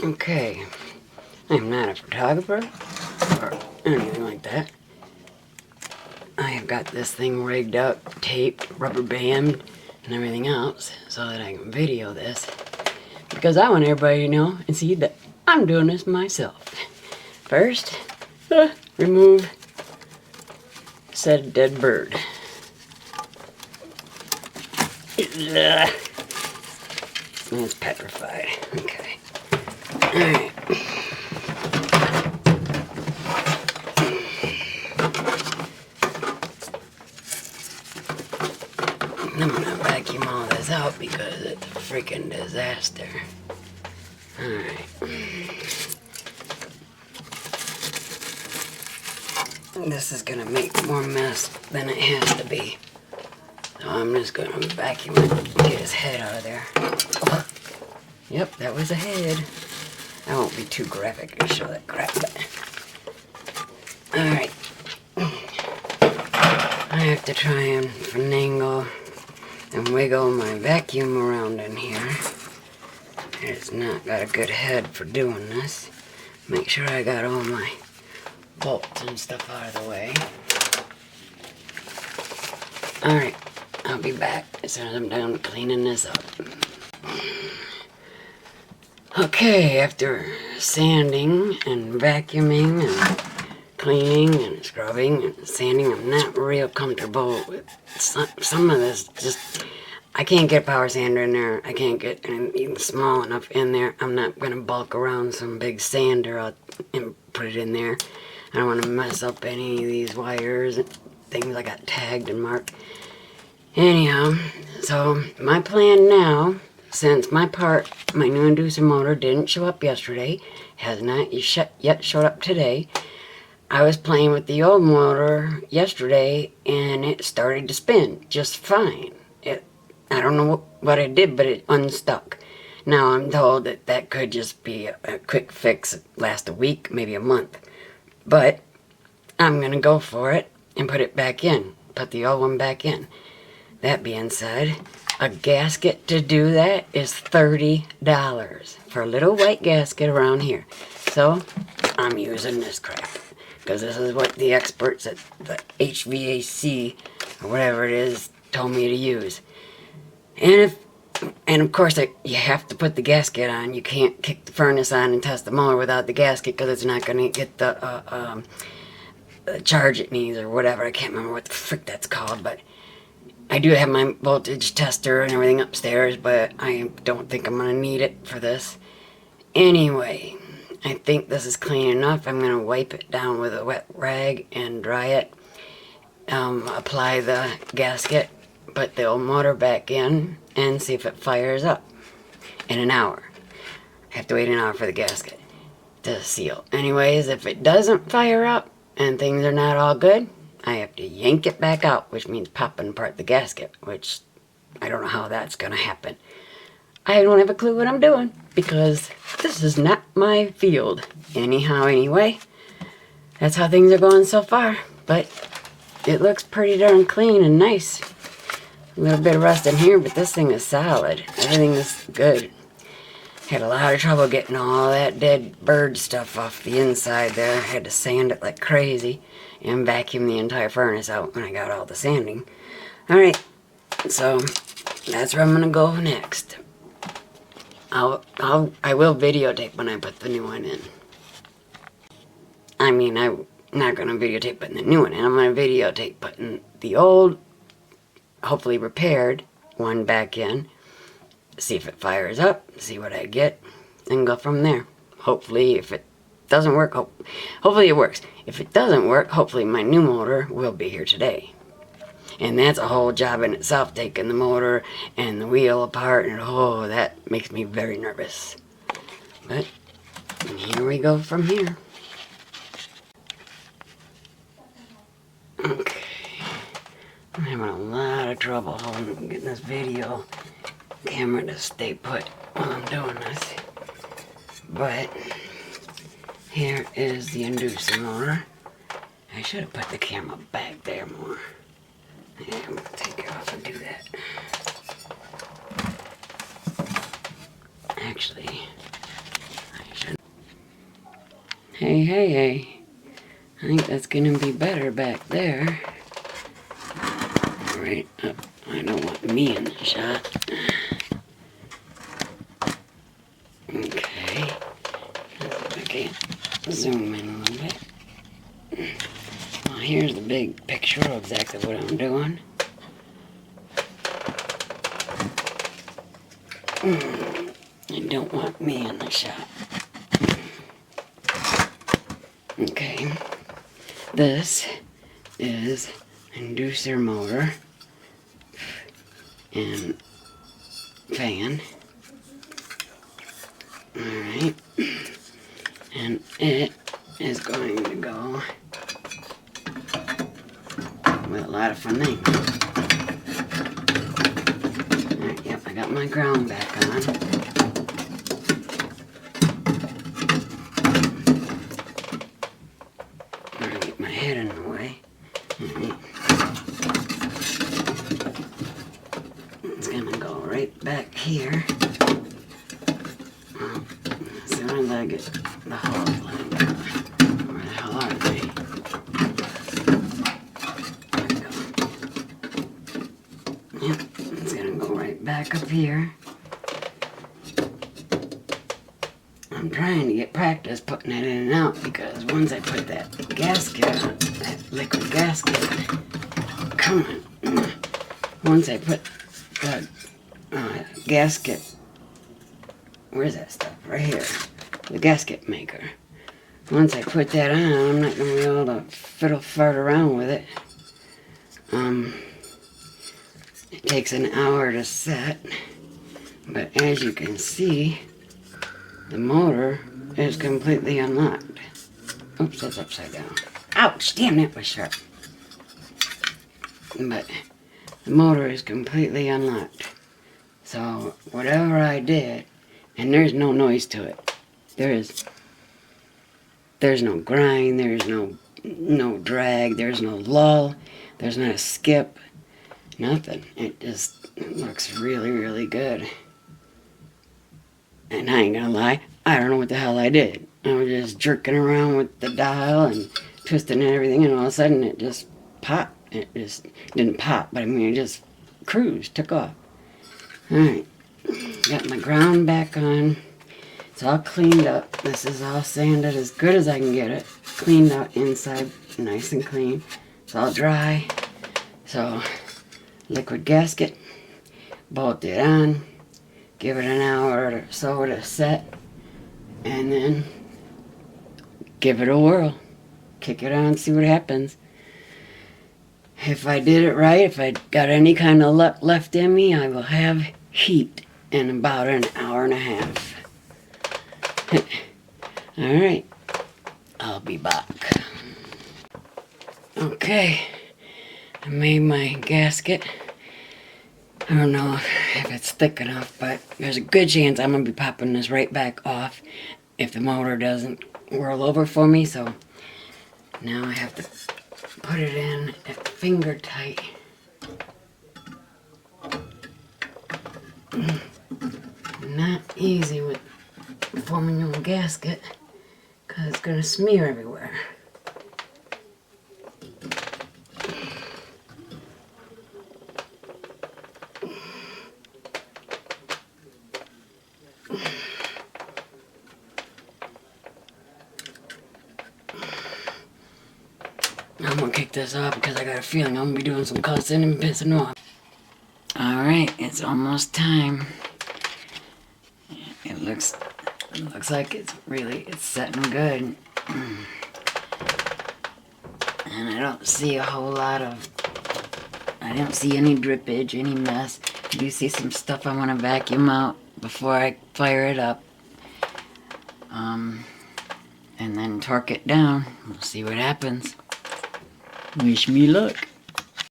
Okay, I'm not a photographer or anything like that. I have got this thing rigged up, taped, rubber band, and everything else so that I can video this. Because I want everybody to know and see that I'm doing this myself. First, remove said dead bird. It's petrified. Okay. Alright. I'm gonna vacuum all this out because it's a freaking disaster. Alright. This is gonna make more mess than it has to be. So I'm just gonna vacuum it and get his head out of there. Oh. Yep, that was a head. I won't be too graphic to show that crap, but... Alright. I have to try and finagle and wiggle my vacuum around in here. It's not got a good head for doing this. Make sure I got all my bolts and stuff out of the way. Alright, I'll be back as soon as I'm done cleaning this up. Okay, after sanding and vacuuming and cleaning and scrubbing and sanding, I'm not real comfortable with some of this. Just, I can't get a power sander in there. I can't get anything small enough in there. I'm not going to bulk around some big sander and put it in there. I don't want to mess up any of these wires and things I got tagged and marked. Anyhow, so my plan now, since my new inducer motor didn't show up yesterday, has not yet showed up today, I was playing with the old motor yesterday and it started to spin just fine. I don't know what it did, but it unstuck. Now I'm told that that could just be a quick fix, last a week, maybe a month. But I'm going to go for it and put it back in. Put the old one back in. That being said, a gasket to do that is $30 for a little white gasket around here. So I'm using this crap because this is what the experts at the HVAC or whatever it is told me to use. And of course, you have to put the gasket on. You can't kick the furnace on and test the motor without the gasket because it's not going to get the charge it needs or whatever. I can't remember what the frick that's called, but I do have my voltage tester and everything upstairs, but I don't think I'm going to need it for this. Anyway, I think this is clean enough. I'm going to wipe it down with a wet rag and dry it. Apply the gasket, put the old motor back in, and see if it fires up in an hour. I have to wait an hour for the gasket to seal. Anyways, if it doesn't fire up and things are not all good, I have to yank it back out, which means popping apart the gasket, which I don't know how that's going to happen. I don't have a clue what I'm doing because this is not my field. Anyhow, anyway, that's how things are going so far, but it looks pretty darn clean and nice. A little bit of rust in here, but this thing is solid. Everything is good. Had a lot of trouble getting all that dead bird stuff off the inside there. Had to sand it like crazy and vacuum the entire furnace out when I got all the sanding. Alright, so that's where I'm going to go next. I will videotape when I put the new one in. I mean, I'm not going to videotape putting the new one in. I'm going to videotape putting the old, hopefully repaired one back in, see if it fires up, see what I get, and go from there. Hopefully, if it doesn't work, hopefully it works. If it doesn't work, hopefully my new motor will be here today. And that's a whole job in itself, taking the motor and the wheel apart, and oh, that makes me very nervous. But here we go from here. Okay. I'm having a lot of trouble getting this video camera to stay put while I'm doing this. But here is the inducer motor. I should have put the camera back there more. Yeah, I'm going to take it off and do that. Actually, I Hey, hey, hey. I think that's gonna be better back there. Right up. I don't want me in the shot. Okay. I can't zoom in a little bit. Well, here's the big picture of exactly what I'm doing. I don't want me in the shot. Okay. This is inducer motor and fan. Alright. And it is going to go with a lot of fun things. Alright, yep, I got my ground back on. I'm gonna get my head in the way. Alright. It's gonna go right back here. As soon as I get the hose lined up. Where the hell are they? There we go. Yep, it's gonna go right back up here. I'm trying to get practice putting it in and out because once I put that gasket on, that liquid gasket, come on. Once I put the gasket, where's that stuff? Right here. The gasket maker. Once I put that on, I'm not going to be able to fiddle fart around with it. It takes an hour to set, but as you can see, the motor is completely unlocked. Oops, that's upside down. Ouch, damn, that was sharp. But the motor is completely unlocked. So whatever I did, and there's no noise to it. There's no grind, there's no drag, there's no lull, there's not a skip, nothing. It just looks really, really good. And I ain't gonna lie, I don't know what the hell I did. I was just jerking around with the dial and twisting and everything, and all of a sudden it just popped. It just didn't pop, but I mean it just cruised, took off. Alright, got my ground back on. It's all cleaned up. This is all sanded as good as I can get it. Cleaned out inside, nice and clean. It's all dry. So, liquid gasket, bolt it on, give it an hour or so to set, and then give it a whirl. Kick it on, see what happens. If I did it right, if I got any kind of luck left in me, I will have heat in about an hour and a half. Alright, I'll be back. Okay, I made my gasket. I don't know if it's thick enough, but there's a good chance I'm going to be popping this right back off if the motor doesn't whirl over for me. So now I have to put it in at finger tight. Not easy with forming your own gasket because it's going to smear everywhere. I'm going to kick this off because I got a feeling I'm going to be doing some cussing and pissing off. Alright, it's almost time. It looks like it's setting good. And I don't see a whole lot of, I don't see any drippage, any mess. I do see some stuff I want to vacuum out before I fire it up. And then torque it down. We'll see what happens. Wish me luck.